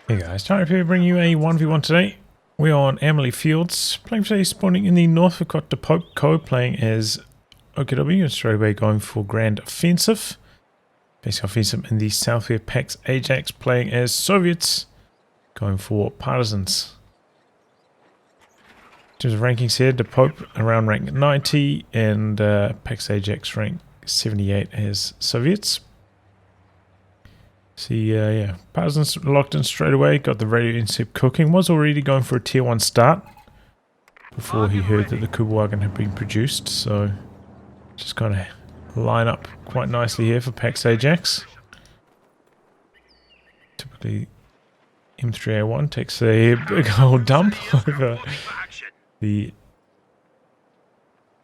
Hey guys, time to bring you a 1v1 today. We are on Emily Fields, playing today, spawning in the north. We've got DaPopeCOH playing as OKW, and straight away going for Grand Offensive. Basic Offensive in the south, we have PAX AJAX playing as Soviets, going for Partisans. In terms of rankings here, DaPope around rank 90 and PAX AJAX rank 78 as Soviets. See, yeah, Partisans locked in straight away, got the radio intercept cooking, was already going for a tier 1 start before he heard that the COH2 had been produced, so just kind of line up quite nicely here for PAX AJAX. Typically M3A1 takes a big old dump over the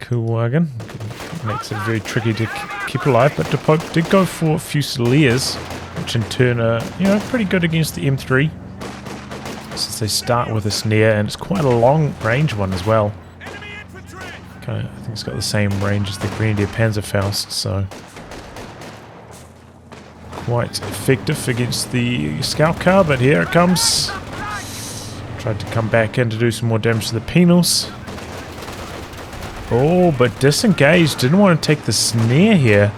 COH2, makes it very tricky to keep alive, but DaPope did go for Fusiliers, which in turn are, pretty good against the M3, since they start with a snare, and it's quite a long range one as well. I think it's got the same range as the Grenadier Panzerfaust, so quite effective against the scout car. But here it comes. Tried to come back in to do some more damage to the penals. Oh, but disengaged. Didn't want to take the snare here.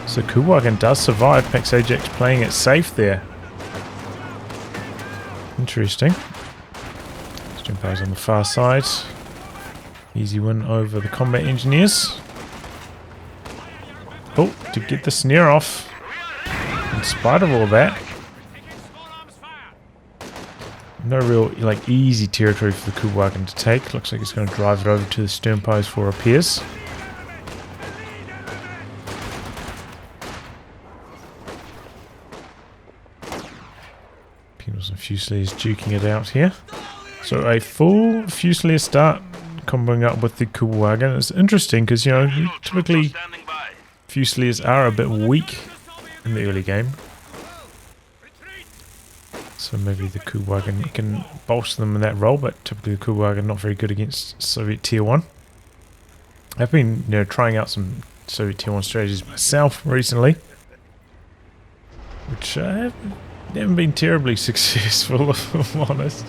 So COH2 does survive. PAX AJAX playing it safe there. Interesting. Stimpo's on the far side. Easy win over the combat engineers. Oh, to get the snare off. In spite of all that. No real easy territory for the COH2 to take. Looks like it's going to drive it over to the Stimpo's for repairs. Penals and Fusiliers duking it out here. So a full Fusilier start comboing up with the COH2. It's interesting because, typically Fusiliers are a bit weak in the early game. So maybe the COH2 can bolster them in that role, but typically the COH2 not very good against Soviet Tier 1. I've been trying out some Soviet Tier 1 strategies myself recently, which haven't been terribly successful, if I'm honest.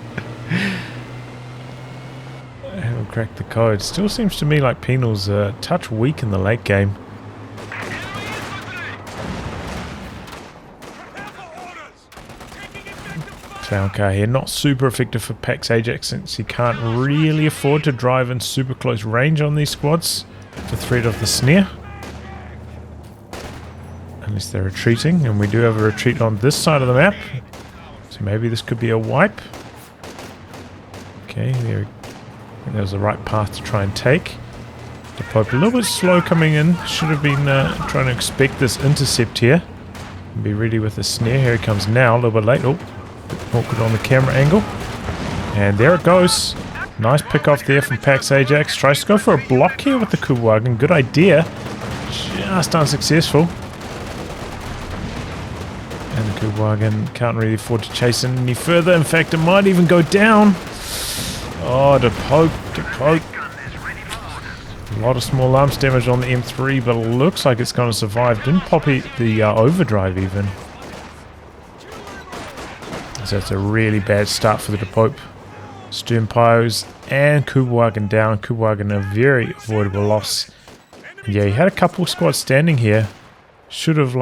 I haven't cracked the code. Still seems to me like Penal's a touch weak in the late game. Clown car here, not super effective for PAX AJAX since he can't really afford to drive in super close range on these squads to thread off the snare. Unless they're retreating, and we do have a retreat on this side of the map. So maybe this could be a wipe. Okay, there, I think that was the right path to try and take. DaPope a little bit slow coming in. Should have been trying to expect this intercept here. And be ready with the snare. Here it comes now, a little bit late. Oh, awkward on the camera angle. And there it goes. Nice pick off there from PAX AJAX. Tries to go for a block here with the COH2. Good idea. Just unsuccessful. And the COH2 can't really afford to chase in any further. In fact, it might even go down. Oh, DaPope. A lot of small arms damage on the M3, but it looks like it's going to survive. Didn't pop the overdrive even. So it's a really bad start for the DaPope. Sturmpos and COH2 down. COH2 a very avoidable loss. And yeah, he had a couple squads standing here. Should have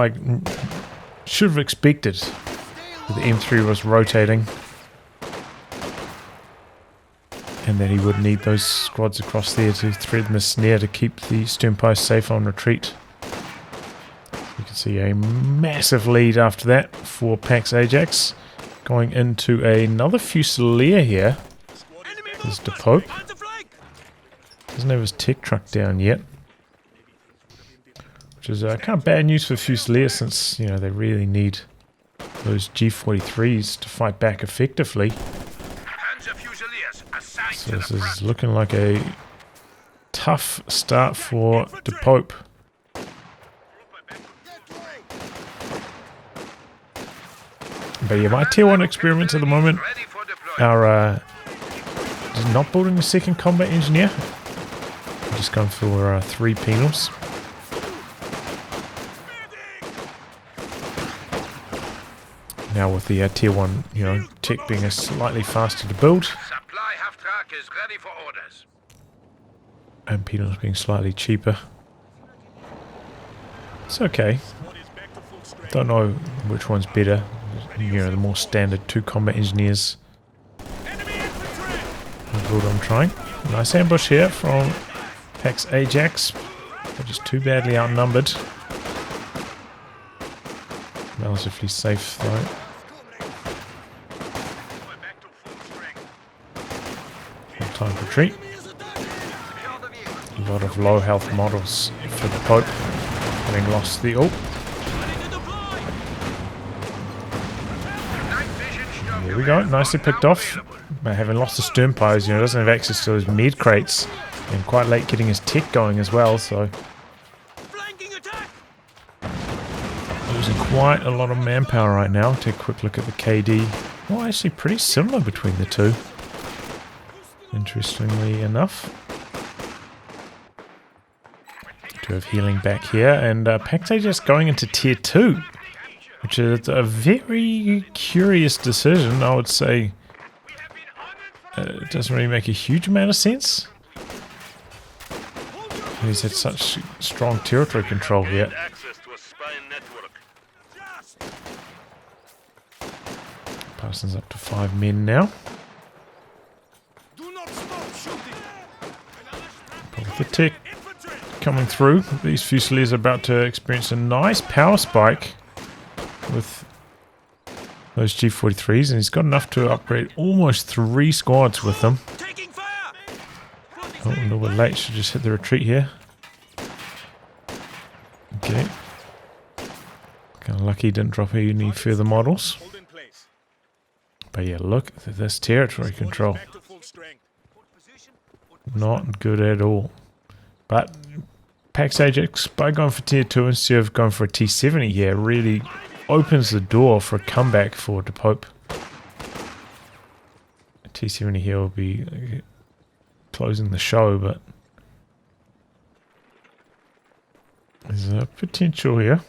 expected that the M3 was rotating, and that he would need those squads across there to thread the snare to keep the Sturmpos safe on retreat. You can see a massive lead after that for PAX AJAX. Going into another Fusilier here. There's DaPope. Doesn't have his tech truck down yet. Which is kind of bad news for Fusilier, since, they really need those G43s to fight back effectively. So this is looking like a tough start for DaPope. But yeah, my tier 1 experiments at the moment are not building a second combat engineer. I'm just going for 3 penals. Now with the tier 1, tech being slightly faster to build. Supply half track is ready for orders. And Peanuts being slightly cheaper. It's okay. Don't know which one's better. The more standard 2 combat engineers. Build I'm trying. Nice ambush here from PAX AJAX. They're just too badly outnumbered. Relatively safe though. Time to retreat. A lot of low health models for the Pope, having lost the ult. There we go, nicely picked off. Having lost the stern pose, doesn't have access to those med crates, and quite late getting his tech going as well, so losing quite a lot of manpower right now. Take a quick look at the KD. Well, actually pretty similar between the two. Interestingly enough. Do have healing back here, and PAX AJAX going into tier 2, which is a very curious decision. I would say it doesn't really make a huge amount of sense. He's had such strong territory control here. Partisans up to 5 men now. With the tech coming through, these Fusiliers are about to experience a nice power spike with those G43s, and he's got enough to upgrade almost 3 squads with them. Oh, a little bit late, should just hit the retreat here. Okay. Kind of lucky he didn't drop any further models. But yeah, look at this territory control. Not good at all. But PAX AJAX, by going for tier 2 instead of going for a T70 here, really opens the door for a comeback for DaPope. A T70 here will be closing the show, but there's a potential here.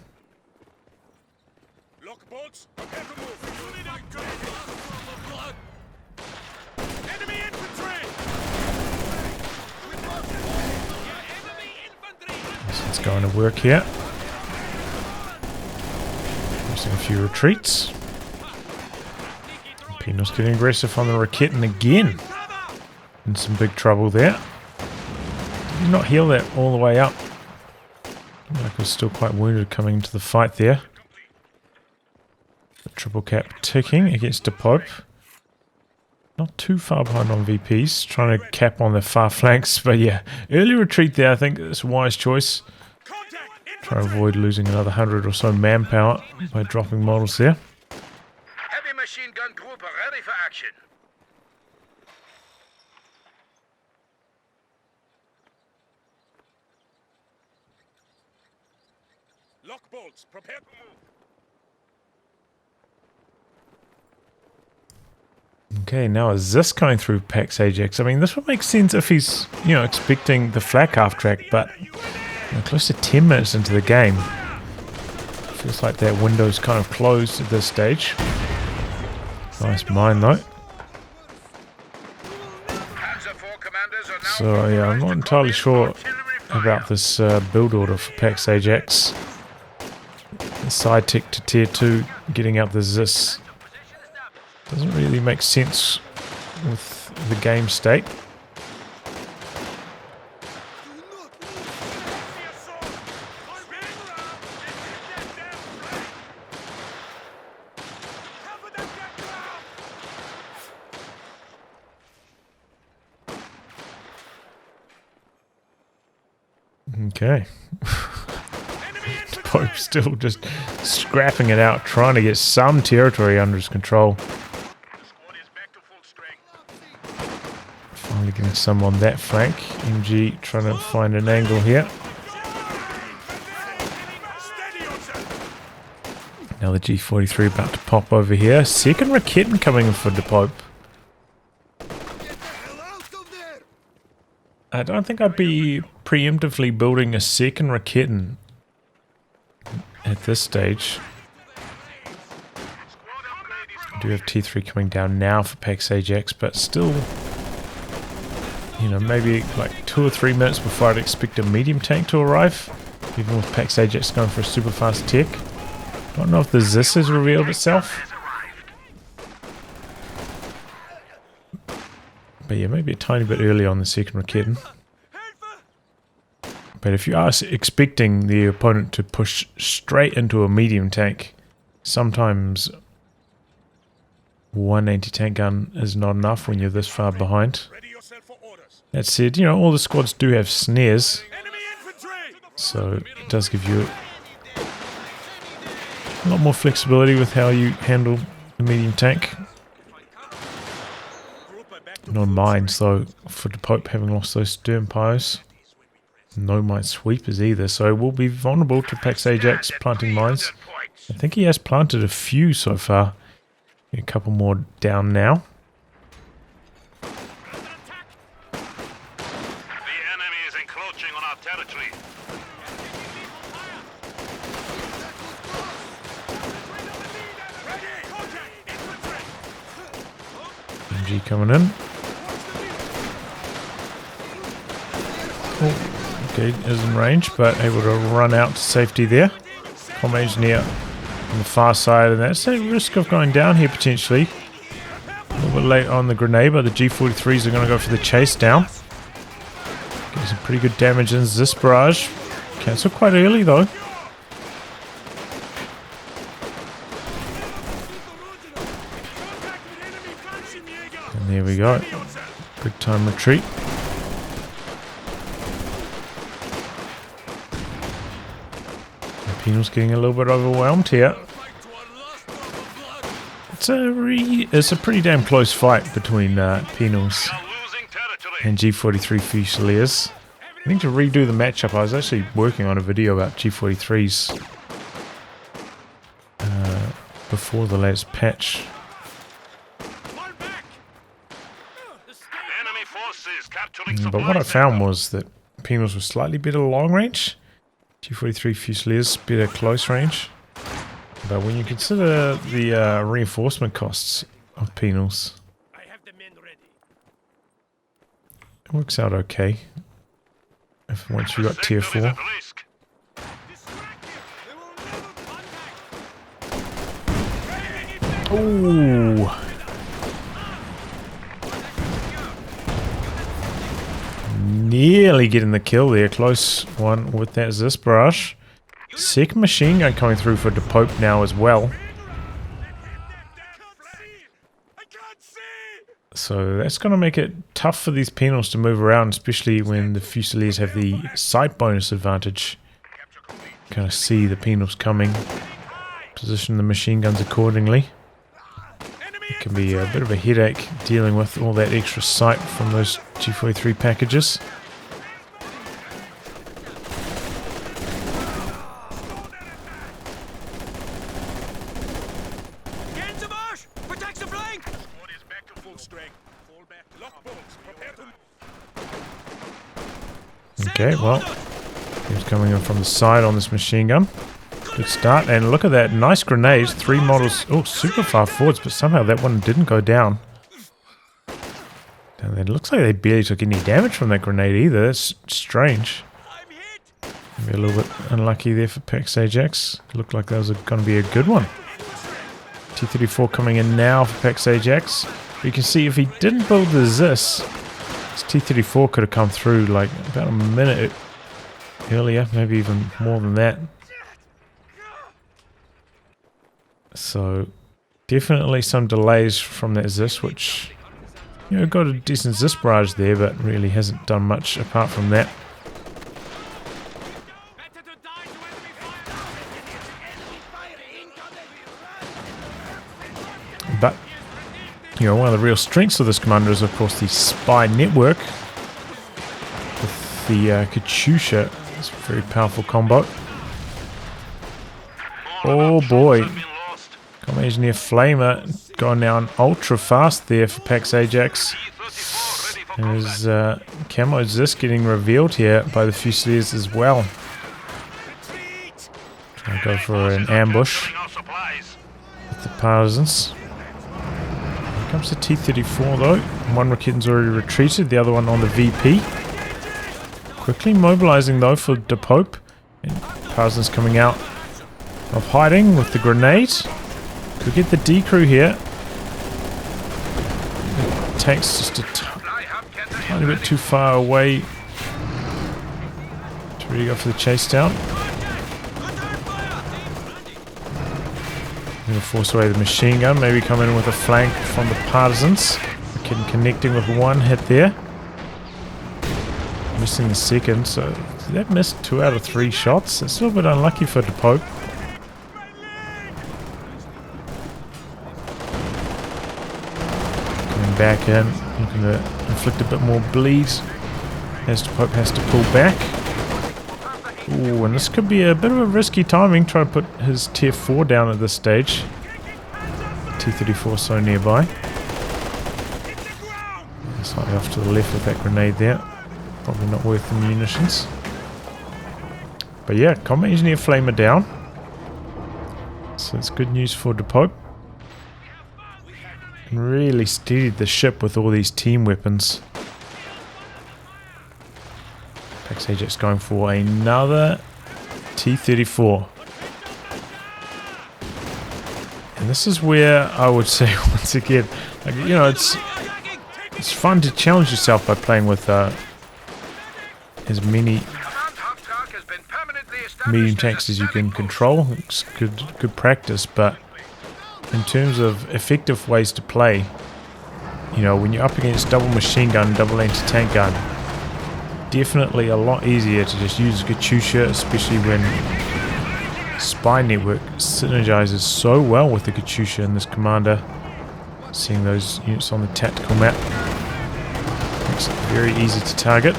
It's going to work here. Missing a few retreats. Pino's getting aggressive on the Raketin again. In some big trouble there. Did not heal that all the way up. Mike was still quite wounded coming into the fight there. The triple cap ticking against DaPope. Not too far behind on VPs. Trying to cap on their far flanks. But yeah, early retreat there. I think it's a wise choice. Try to avoid losing another 100 or so manpower by dropping models there. Heavy machine gun group ready for action. Lock bolts, prepare to move. Okay, now is this going through PAX AJAX? I mean, this would make sense if he's, expecting the flak half track, but close to 10 minutes into the game. Feels like that window's kind of closed at this stage. Nice mine though. So yeah, I'm not entirely sure about this build order for PAX AJAX. The side tick to tier 2, getting out the Zis doesn't really make sense with the game state. Okay. Pope still just scrapping it out, trying to get some territory under his control. Finally getting some on that flank. MG trying to find an angle here. Now the G43 about to pop over here. Second Raketin coming in for DaPope. I don't think I'd be preemptively building a second Raketin at this stage. We do have T3 coming down now for PAX AJAX, but still, you know, maybe like 2 or 3 minutes before I'd expect a medium tank to arrive, even with PAX AJAX going for a super fast tech. Don't know if the ZIS has revealed itself. But yeah, maybe a tiny bit early on the second Raketten. But if you are expecting the opponent to push straight into a medium tank, sometimes one anti-tank gun is not enough when you're this far behind. That said, you know, all the squads do have snares, so it does give you a lot more flexibility with how you handle the medium tank. No mines though for DaPope, having lost those stern piles. No mine sweepers either, so we'll be vulnerable to PAX AJAX planting mines. I think he has planted a few so far. A couple more down now. The enemy is encroaching on our territory. MG coming in. Oh. Okay, is in range, but able to run out to safety there. Comm engineer on the far side, and that's a risk of going down here potentially. A little bit late on the grenade, but the G43s are going to go for the chase down. Getting some pretty good damage in this barrage. Cancel quite early though. And there we go. Big time retreat. Penal's getting a little bit overwhelmed here. It's a pretty damn close fight between Penals and G43 Fusiliers. I need to redo the matchup. I was actually working on a video about G43s before the latest patch. But what I found was that Penals were slightly better long range. G43 Fusiliers better close range. But when you consider the reinforcement costs of Penals, it works out okay. If once you got tier 4. Ooh. Nearly getting the kill there. Close one with that ZIS barrage. Second machine gun coming through for DaPope now as well. So that's going to make it tough for these Penals to move around, especially when the Fusiliers have the sight bonus advantage. Kind of see the Penals coming. Position the machine guns accordingly. It can be a bit of a headache dealing with all that extra sight from those G43 packages. Okay, well, he's coming in from the side on this machine gun. Good start, and look at that, nice grenades, 3 models, oh, super far forwards, but somehow that one didn't go down. And it looks like they barely took any damage from that grenade either, that's strange. Maybe a little bit unlucky there for PAX AJAX, looked like that was going to be a good one. T34 coming in now for PAX AJAX. You can see if he didn't build the ZIS, this T34 could have come through like about a minute earlier, maybe even more than that. So definitely some delays from that ZIS, which, you know, got a decent ZIS barrage there, but really hasn't done much apart from that. But, you know, one of the real strengths of this commander is, of course, the spy network with the Katyusha. It's a very powerful combo. Oh boy. Comm Engineer Flamer going down ultra fast there for PAX AJAX. And his camo ZIS getting revealed here by the Fusiliers as well. Trying to go for an ambush with the Partisans. Here comes the T-34 though. One Rakitten's already retreated, the other one on the VP. Quickly mobilizing though for DaPope. And Partisans coming out of hiding with the grenade. Could get the D crew here. The tank's just a tiny bit too far away to really go for the chase down. Going to force away the machine gun. Maybe come in with a flank from the Partisans. Connecting with one hit there. Missing the second, so that missed 2 out of 3 shots. It's a little bit unlucky for DaPope. Coming back in, looking to inflict a bit more bleed as DaPope has to pull back. Ooh, and this could be a bit of a risky timing. Try to put his tier 4 down at this stage. T-34 so nearby. Slightly off to the left with that grenade there. Probably not worth the munitions. But yeah, Combat Engineer Flamer down. So it's good news for DaPope. And really steadied the ship with all these team weapons. PAX AJAX going for another T-34. And this is where I would say, once again, like, you know, it's fun to challenge yourself by playing with as many medium tanks as you can control. It's good practice, but in terms of effective ways to play, you know, when you're up against double machine gun, double anti-tank gun, definitely a lot easier to just use Katyusha, especially when Spy Network synergizes so well with the Katyusha and this commander. Seeing those units on the tactical map makes it very easy to target.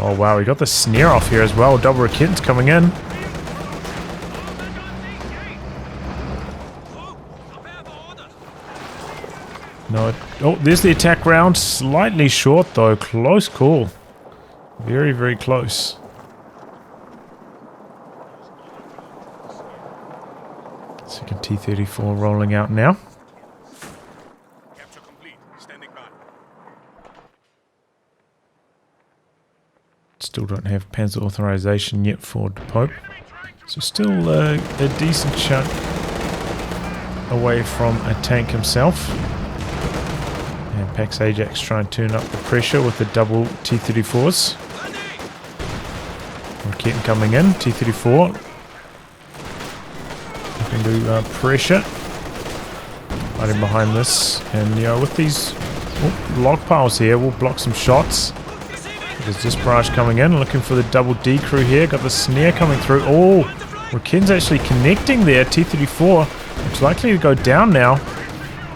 Oh wow, we got the snare off here as well. Double Rakitten's coming in. No, oh, there's the attack round. Slightly short though. Close call. Very, very close. Second T-34 rolling out now. Capture complete. Standing by. Still don't have Panzer authorization yet for DaPope. So still a decent chunk away from a tank himself. And PAX AJAX trying to turn up the pressure with the double T-34s. Rakitten coming in, T-34. Looking to pressure. Hiding behind this. And you know, with these log piles here, we'll block some shots. There's this barrage coming in, looking for the double D crew here. Got the snare coming through. Oh, Rakitten's actually connecting there. T-34 looks likely to go down now.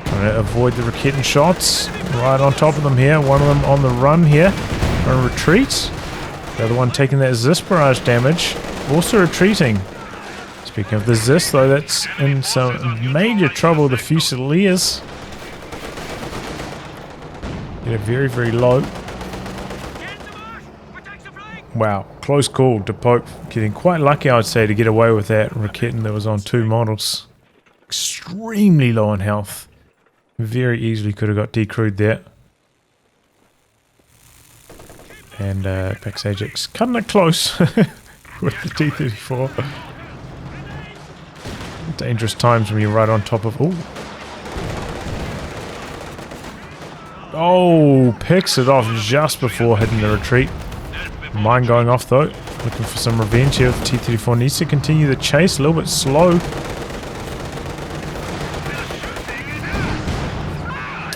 Trying to avoid the Rakitten shots. Right on top of them here. One of them on the run here. Trying to retreat. The other one taking that Zis barrage damage. Also retreating. Speaking of the Zis though, that's in some major trouble. The Fusiliers get it very, very low. Wow, close call. DaPope getting quite lucky, I would say, to get away with that Rakitten that was on 2 models. Extremely low on health. Very easily could have got decrewed there. And PAX AJAX cutting it close with the T-34. Dangerous times when you're right on top of... Oh, picks it off just before hitting the retreat. Mine going off though. Looking for some revenge here. The T-34 needs to continue the chase. A little bit slow.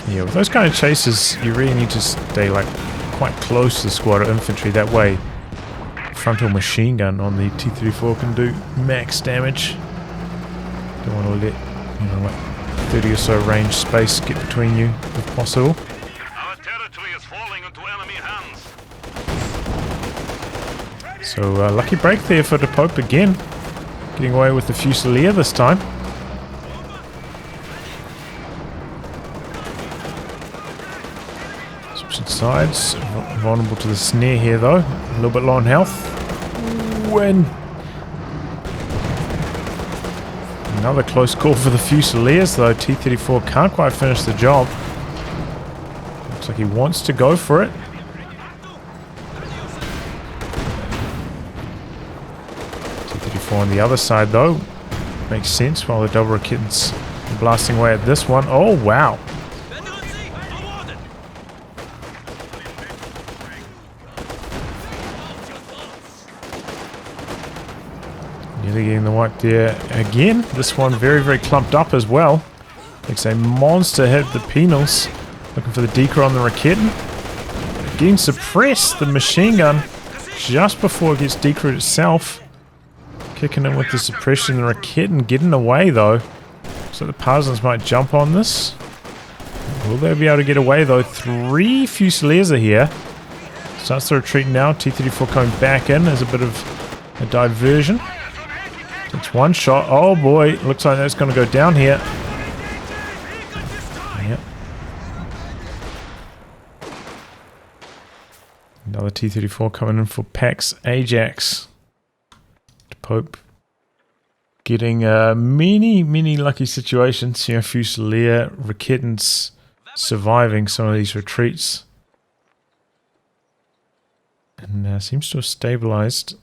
Yeah, with those kind of chases, you really need to stay like quite close to the squad of infantry. That way, frontal machine gun on the T-34 can do max damage. Don't want to let, you know, like 30 or so range space get between you if possible. Our territory is falling into enemy hands. So lucky break there for DaPope again. Getting away with the Fusilier this time. Switching sides. Vulnerable to the snare here though. A little bit low on health. When Another close call for the Fusiliers, though. T-34 can't quite finish the job. Looks like he wants to go for it. T-34 on the other side, though. Makes sense while the double Raketens are blasting away at this one. Oh, wow. Nearly getting the wipe there again. This one very, very clumped up as well. Makes a monster hit the Penals. Looking for the decoy on the Raketen. Getting suppressed, the machine gun, just before it gets decoyed itself. Kicking in with the suppression, the Raketen getting away though. So the Partisans might jump on this. Will they be able to get away though? 3 Fusiliers are here. Starts the retreat now. T-34 coming back in as a bit of a diversion. It's one shot. Oh boy, looks like that's going to go down here. Yep. Another T-34 coming in for PAX AJAX. DaPope getting many lucky situations. You know, Fusilier, Raketens surviving some of these retreats. And seems to have stabilized.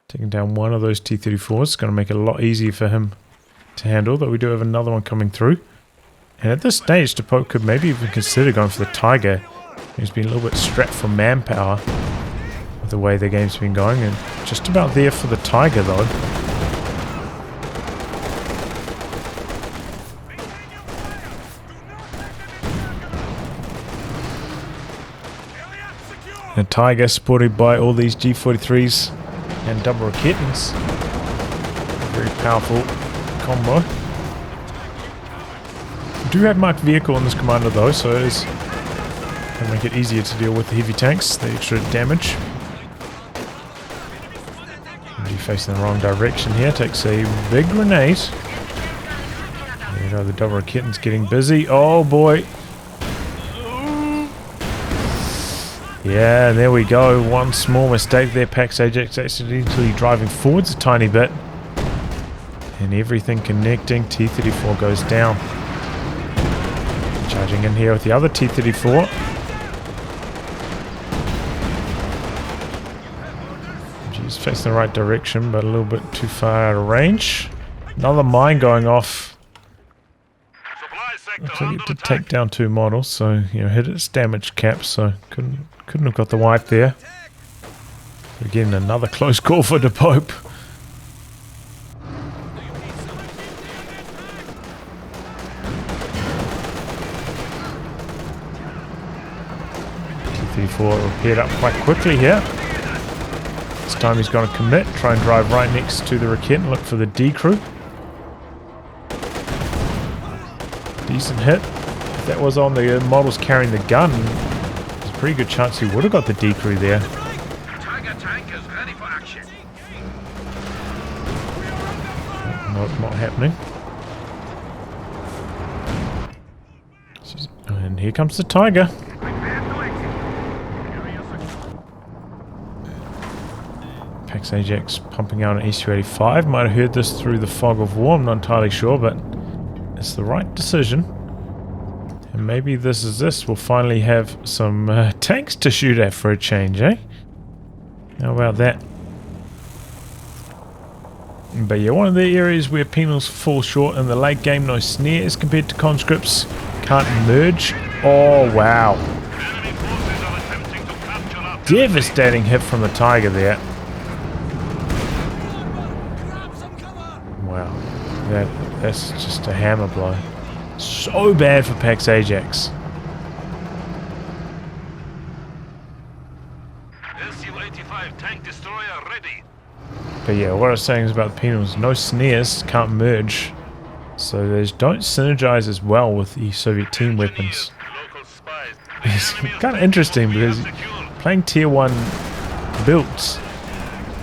Taking down one of those T-34s. It's going to make it a lot easier for him to handle. But we do have another one coming through. And at this stage, DaPope could maybe even consider going for the Tiger. He's been a little bit strapped for manpower with the way the game's been going. And just about there for the Tiger, though. The Tiger supported by all these G43s. And double Raketens. Very powerful combo. We do have marked vehicle on this commander though, so it is going to make it easier to deal with the heavy tanks, the extra damage. He's facing the wrong direction here, takes a big grenade. There you go, the double Raketens getting busy. Oh boy. Yeah, there we go. One small mistake there. PAX AJAX accidentally driving forwards a tiny bit. And everything connecting. T-34 goes down. Charging in here with the other T-34. He's facing the right direction, but a little bit too far out of range. Another mine going off. Looks like it did take down 2 models, so you know, hit its damage cap, so couldn't have got the wipe there. Again, another close call for DaPope. T-34 repaired up quite quickly here. This time he's going to commit, try and drive right next to the Raketen, look for the D-crew. Decent hit. If that was on the models carrying the gun, there's a pretty good chance he would have got the D-crew there. Tiger tank is ready for action. Nope, not happening. And here comes the Tiger. PAX AJAX pumping out an SU-85. Might have heard this through the fog of war, I'm not entirely sure, but it's the right decision. And maybe this is this. We'll finally have some tanks to shoot at for a change, eh? How about that? But yeah, one of the areas where Penals fall short in the late game, no snares compared to conscripts. Can't merge. Oh, wow. Devastating hit from the Tiger there. Wow. That's just a hammer blow. So bad for PAX AJAX. SU-85 tank destroyer ready. But yeah, what I was saying is about the Penals, no snares, can't merge. So they don't synergize as well with the Soviet team weapons. It's kind of interesting because playing tier 1 builds,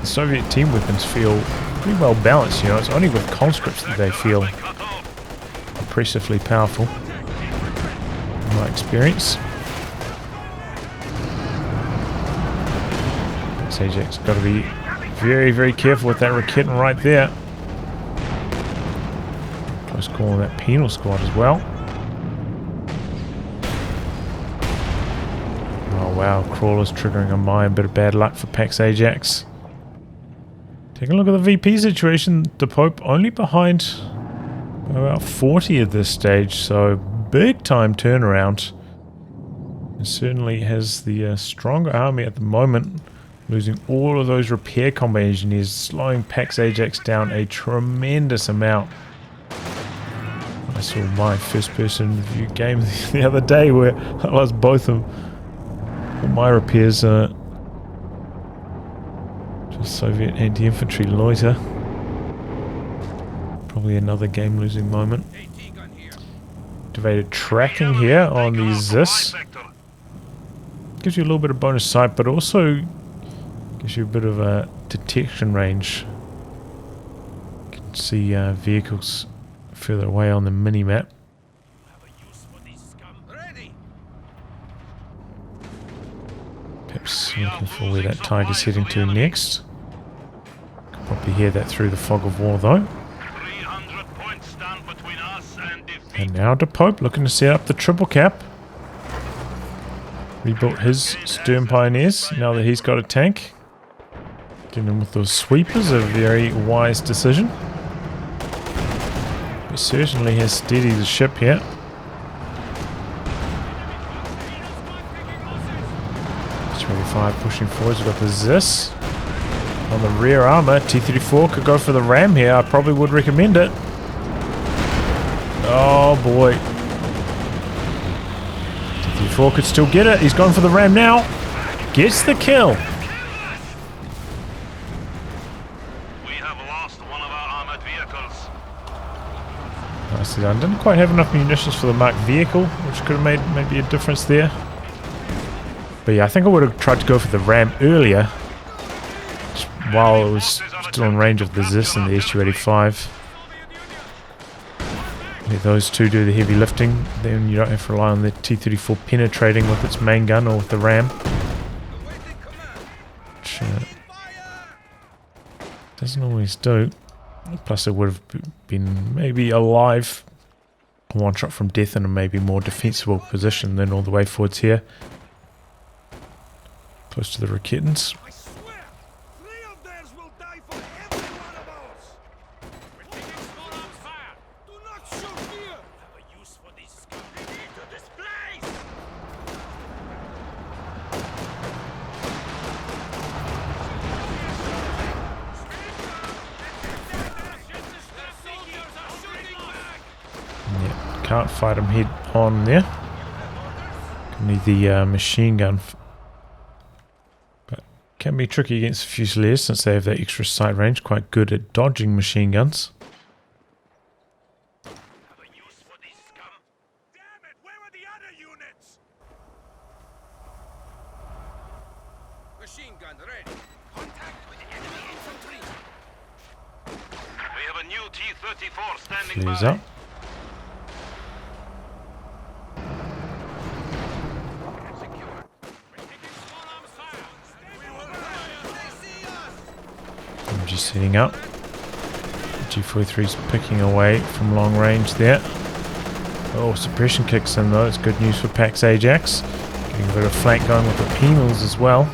the Soviet team weapons feel pretty well balanced, you know. It's only with conscripts that they feel impressively powerful, in my experience. PAX AJAX got to be very careful with that Raketen right there. Close call on that penal squad as well. Oh wow, Crawler's triggering a mine. Bit of bad luck for PAX AJAX. Take a look at the VP situation. DaPope only behind about 40 at this stage, so big time turnaround. It certainly has the stronger army at the moment, losing all of those repair combat engineers, slowing PAX AJAX down a tremendous amount. I saw my first person view game the other day where I lost both of my repairs. Just Soviet anti-infantry loiter. Probably another game losing moment. Activated tracking here on the ZIS. Gives you a little bit of bonus sight, but also gives you a bit of a detection range. You can see vehicles further away on the mini-map. Perhaps looking for where that Tiger's heading to next. Can probably hear that through the fog of war though. And now DaPope looking to set up the triple cap. Rebuilt his Stern Pioneers now that he's got a tank. Getting in with those sweepers, a very wise decision. But certainly has steadied the ship here. Pushing forwards, we've got the ZIS on the rear armor. T-34 could go for the ram here. I probably would recommend it. Oh boy. T-34 could still get it. He's gone for the ram now. Gets the kill. We have lost one of our armored vehicles. Nicely done. Didn't quite have enough munitions for the marked vehicle, which could have made maybe a difference there. But yeah, I think I would have tried to go for the ram earlier, while it was still in range of the ZIS and the SU-85. Let those two do the heavy lifting, then you don't have to rely on the T-34 penetrating with its main gun or with the ram. Which doesn't always do. Plus it would have been maybe alive, one shot from death in a maybe more defensible position than all the way forwards here. Close to the Raketans. I swear, 3 of theirs will die for every one of ours. We're taking small arms fire. Do not shoot here. Have a use for these scum. We need to displace. Yeah, can't fight him head on there. Need the machine gun. Can be tricky against Fusiliers since they have that extra sight range, quite good at dodging machine guns. Have a use for these scum. Damn it, where are the other units? Machine gun ready. Contact with enemy infantry. We have a new T-34 standing Flares by. up. Just setting up. G43's picking away from long range there. Oh, suppression kicks in though. It's good news for PAX AJAX. Getting a bit of flank going with the penals as well.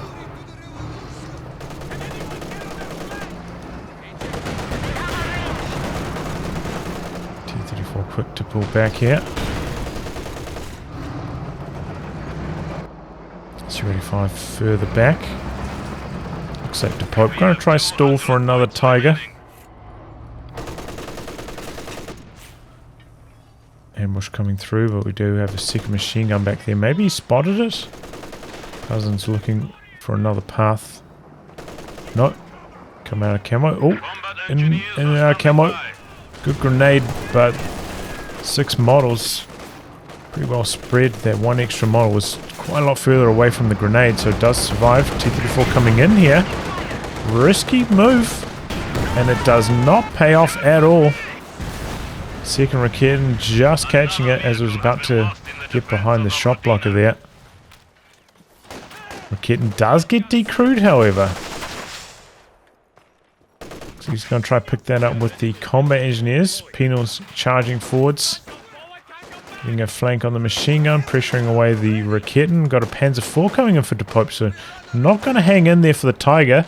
T-34 quick to pull back here. Su-85 further back. Looks like DaPope going to try stall for another Tiger. Ambush coming through, but we do have a second machine gun back there. Maybe he spotted it. Cousin's looking for another path. No. Come out of camo. Oh, in and out of camo. Good grenade, but 6 models. Pretty well spread. That one extra model was quite a lot further away from the grenade, so it does survive. T-34 coming in here. Risky move. And it does not pay off at all. Second Raketin just catching it as it was about to get behind the shot blocker there. Raketin does get decrewed, however. Looks So he's going to try to pick that up with the combat engineers. Penal's charging forwards. Getting a flank on the machine gun, pressuring away the Raketen. Got a Panzer IV coming in for DaPope, so not going to hang in there for the Tiger.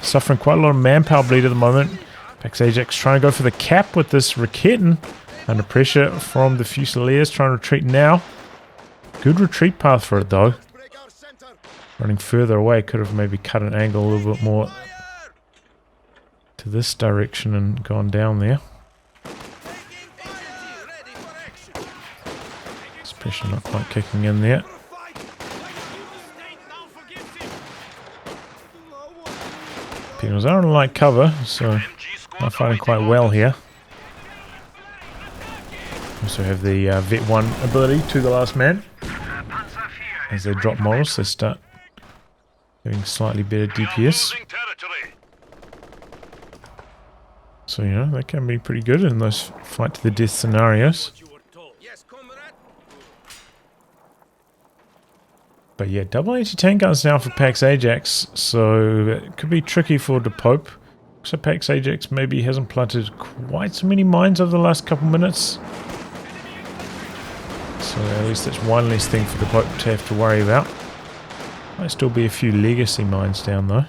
Suffering quite a lot of manpower bleed at the moment. PAX AJAX trying to go for the cap with this Raketen. Under pressure from the Fusiliers, trying to retreat now. Good retreat path for it though. Running further away, could have maybe cut an angle a little bit more to this direction and gone down there. This pressure not quite kicking in there. Penals are on light cover, so not fighting quite well here. Also have the Vet 1 ability to the last man. As they drop morals, they start having slightly better DPS. So, you know, they can be pretty good in those fight to the death scenarios. But yeah, double anti-tank guns now for PAX AJAX, so it could be tricky for DaPope. So PAX AJAX maybe hasn't planted quite so many mines over the last couple minutes. So at least that's one less thing for DaPope to have to worry about. Might still be a few legacy mines down though.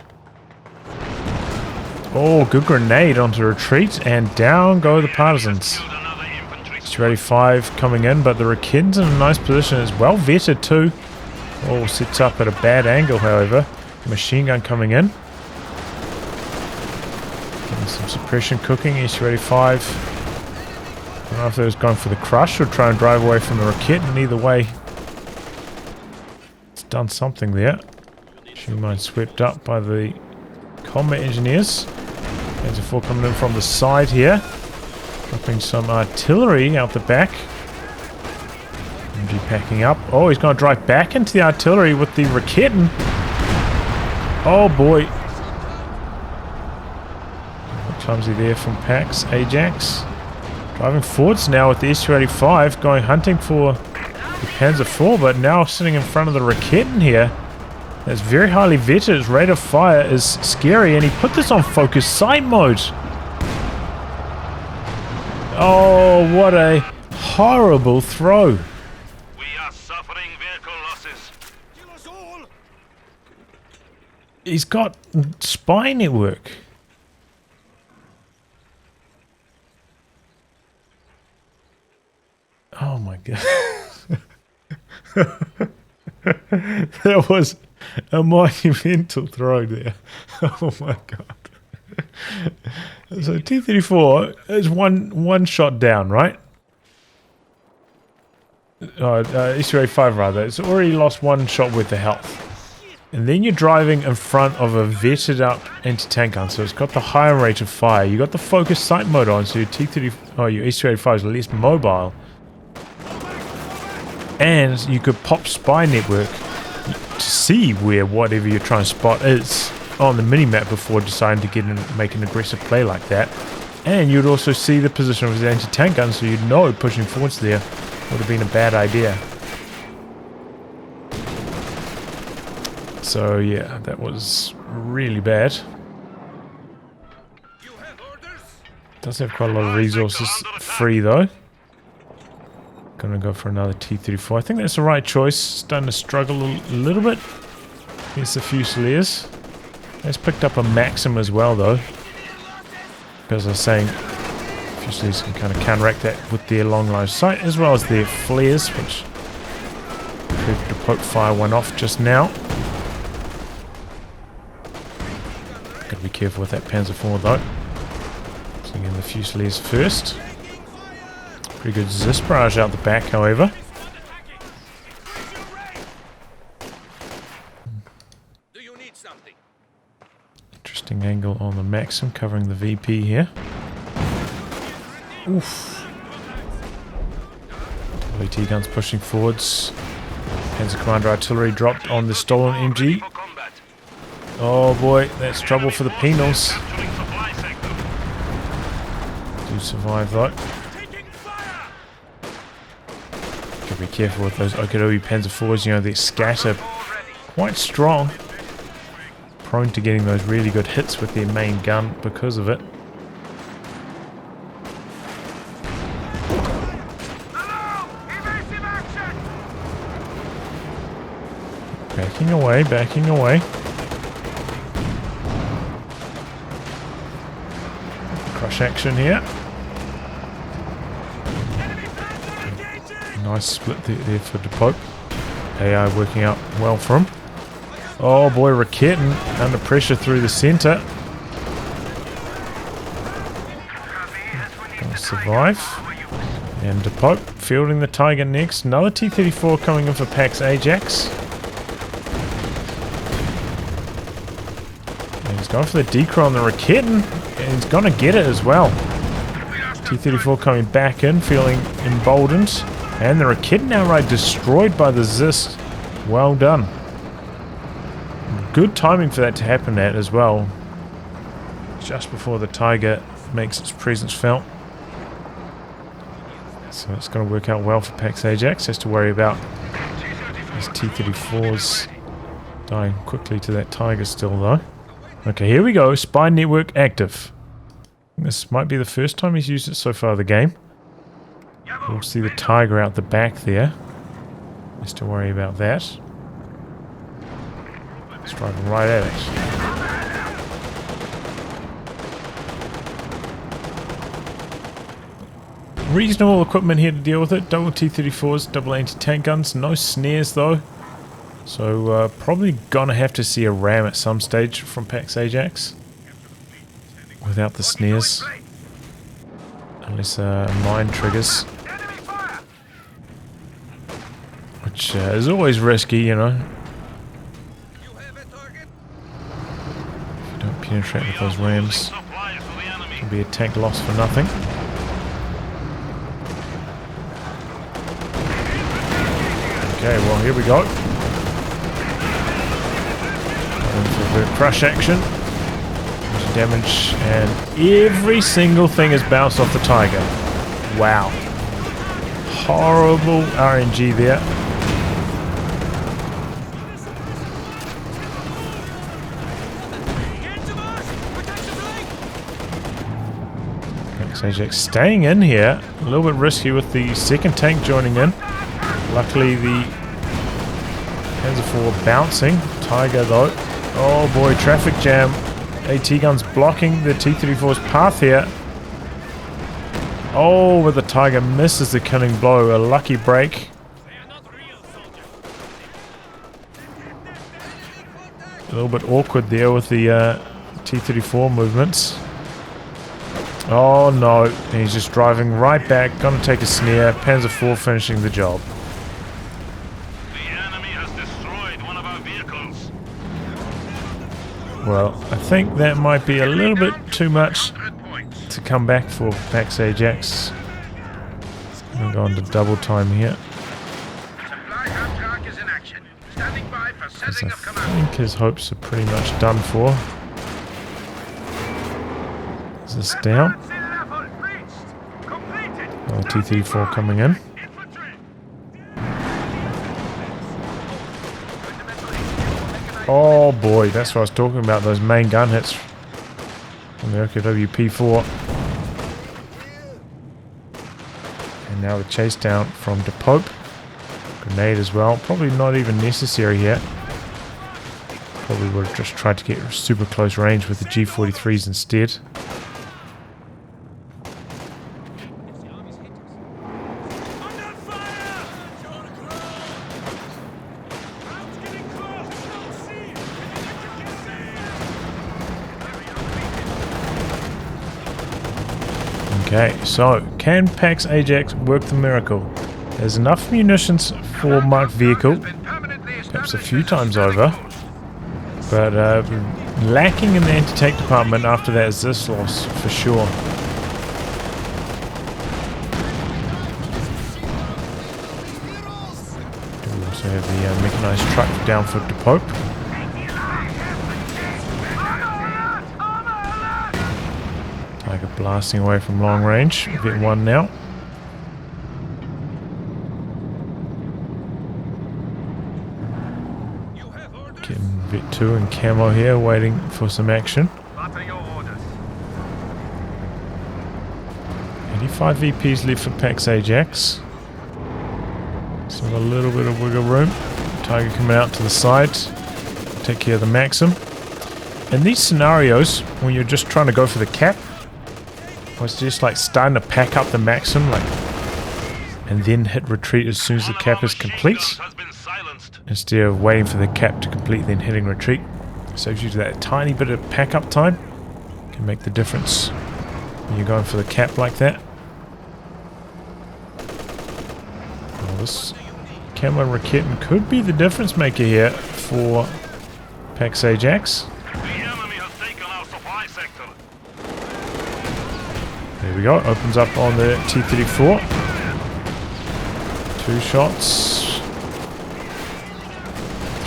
Oh, good grenade onto retreat, and down go the Partisans. Strategy 5 coming in, but the Raketen's in a nice position. It's well vetted too. Oh, sits up at a bad angle, however. Machine gun coming in. Getting some suppression cooking. Strategy 5. I don't know if they was going for the crush or try and drive away from the Raketen. Either way, it's done something there. Machine mine swept up by the combat engineers. Panzer IV coming in from the side here. Dropping some artillery out the back. MG packing up. Oh, he's going to drive back into the artillery with the Raketen. Oh boy. Clumsy there from PAX AJAX. Driving forwards now with the S285, going hunting for the Panzer IV, but now sitting in front of the Raketen here. That's very highly vetted. His rate of fire is scary, and he put this on focus sight mode. Oh, what a horrible throw. We are suffering vehicle losses. Kill us all! He's got spy network. Oh my god. That was a monumental throw there. Oh my god. So T-34 is one shot down, right? S285 rather. It's already lost one shot worth of health. And then you're driving in front of a vetted up anti-tank gun, so it's got the higher rate of fire. You got the focus sight mode on, so your your S285 is less mobile. And you could pop spy network to see where whatever you're trying to spot is on the minimap before deciding to get in and make an aggressive play like that. And you'd also see the position of his anti-tank gun, so you'd know pushing forwards there would have been a bad idea. So yeah, that was really bad. Does have quite a lot of resources free though. Gonna go for another T-34. I think that's the right choice. Starting to struggle a little bit against the Fusiliers. He's picked up a Maxim as well though. As I was saying, Fusiliers can kind of counteract that with their long line of sight as well as their flares, which proved to poke fire one off just now. Gotta be careful with that Panzer IV though. So again, the Fusiliers first. Pretty good Zis barrage out the back, however. Do you need something? Interesting angle on the Maxim covering the VP here. Oof. LT guns pushing forwards. Panzer Commander artillery dropped on the stolen MG. Oh boy, that's trouble for the Penals. Do survive though. Be careful with those Okinawa Panzer IVs, you know, they scatter quite strong. Prone to getting those really good hits with their main gun because of it. Backing away, backing away. Crush action here. Nice split there for DaPope. AI working out well for him. Oh boy, Raketin under pressure through the center. Gonna survive. And DaPope fielding the Tiger next. Another T-34 coming in for PAX Ajax. And he's going for the decoy on the Raketin. And he's going to get it as well. T-34 coming back in, feeling emboldened. And the Raketin outright destroyed by the Zist. Well done. Good timing for that to happen at as well. Just before the Tiger makes its presence felt. So it's going to work out well for PAX Ajax. Has to worry about his T-34s dying quickly to that Tiger still though. Okay, here we go. Spy network active. This might be the first time he's used it so far the game. We'll see the Tiger out the back there. Has to worry about that. It's driving right at it. Reasonable equipment here to deal with it. Double T-34s, double anti-tank guns. No snares though. So probably gonna have to see a ram at some stage from PAX Ajax. Without the snares. Unless mine triggers. Which is always risky, you know. If you don't penetrate with those rams, it can be a tank loss for nothing. Okay, well here we go. Going for a crush action. Damage, and every single thing is bounced off the Tiger. Wow. Horrible RNG there. PAX Ajax staying in here. A little bit risky with the second tank joining in. Luckily the Panzer IV bouncing. Tiger though. Oh boy, traffic jam. AT guns blocking the T-34's path here. Oh, but the Tiger misses the killing blow. A lucky break. A little bit awkward there with the T-34 movements. Oh no, he's just driving right back. Gonna take a snare. Panzer IV finishing the job. Well, I think that might be a little bit too much to come back for PAX Ajax. We'll go on to double time here. Because I think his hopes are pretty much done for. Is this down? Another T-34 coming in. Oh boy, that's what I was talking about, those main gun hits from the OKW P4. And now the chase down from DaPope. Grenade as well, probably not even necessary here. Probably would have just tried to get super close range with the G43s instead. Okay, so can PAX Ajax work the miracle? There's enough munitions for marked vehicle, perhaps a few times over, but lacking in the anti-tank department after that is this loss for sure. We also have the mechanized truck down for DaPope. Tiger blasting away from long range. Vet 1 now. Getting Vet 2 and camo here, waiting for some action. 85 VPs left for PAX Ajax. So a little bit of wiggle room. Tiger coming out to the side. Take care of the Maxim. In these scenarios, when you're just trying to go for the cap, I was just like starting to pack up the Maxim, like, and then hit retreat as soon as the cap is complete, instead of waiting for the cap to complete then hitting retreat. Saves you that tiny bit of pack up time. Can make the difference when you're going for the cap like that. Well, this Camo and Raketten could be the difference maker here for PAX AJAX. There we go, opens up on the T-34. 2 shots.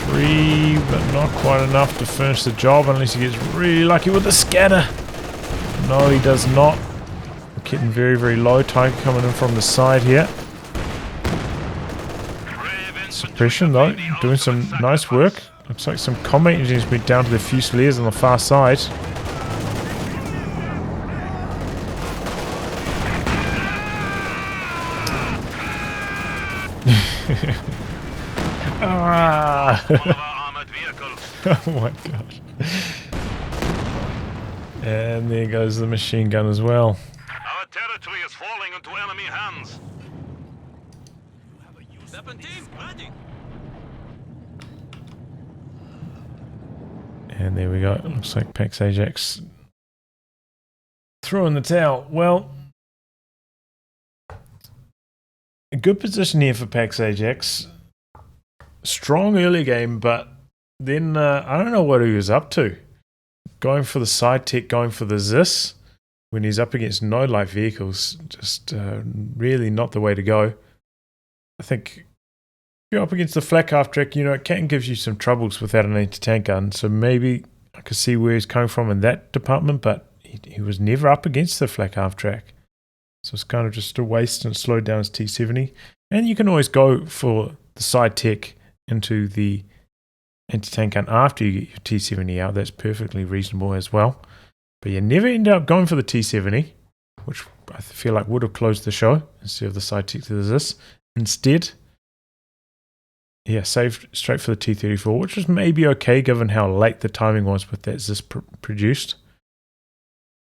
3, but not quite enough to finish the job unless he gets really lucky with the scatter. No, he does not. Getting very, very low. Tiger coming in from the side here. Suppression though, doing some nice work. Looks like some combat engines went down to the Fusiliers on the far side. Ah. Oh my god. And there goes the machine gun as well. Our territory is falling into enemy hands. And there we go. It looks like PAX AJAX throwing the towel. Well, a good position here for PAX AJAX. Strong early game, but then I don't know what he was up to. Going for the side tech, going for the ZIS when he's up against no light vehicles, just really not the way to go. I think if you're up against the flak half track, you know, it can give you some troubles without an anti-tank gun. So maybe I could see where he's coming from in that department, but he was never up against the flak half track. So it's kind of just a waste and slowed down his T70. And you can always go for the side tech into the anti-tank gun after you get your T70 out. That's perfectly reasonable as well. But you never end up going for the T70, which I feel like would have closed the show instead of the side tech to the ZIS. Instead, yeah, saved straight for the T-34, which was maybe okay given how late the timing was with that ZIS produced.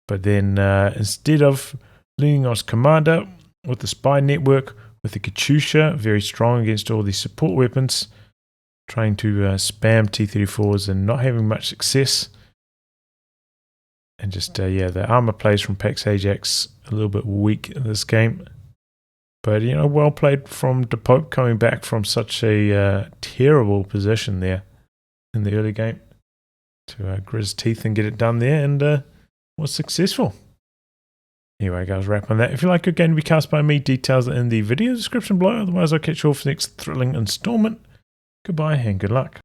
But then instead of leaning on his commander with the spy network, with the Katyusha, very strong against all these support weapons, trying to spam T-34s and not having much success. And just, yeah, the armor plays from PAX AJAX a little bit weak in this game. But, you know, well played from DaPope coming back from such a terrible position there in the early game to grit his teeth and get it done there, and was successful. Anyway, guys, wrap on that. If you like your game to be cast by me, details are in the video description below. Otherwise, I'll catch you all for the next thrilling installment. Goodbye and good luck.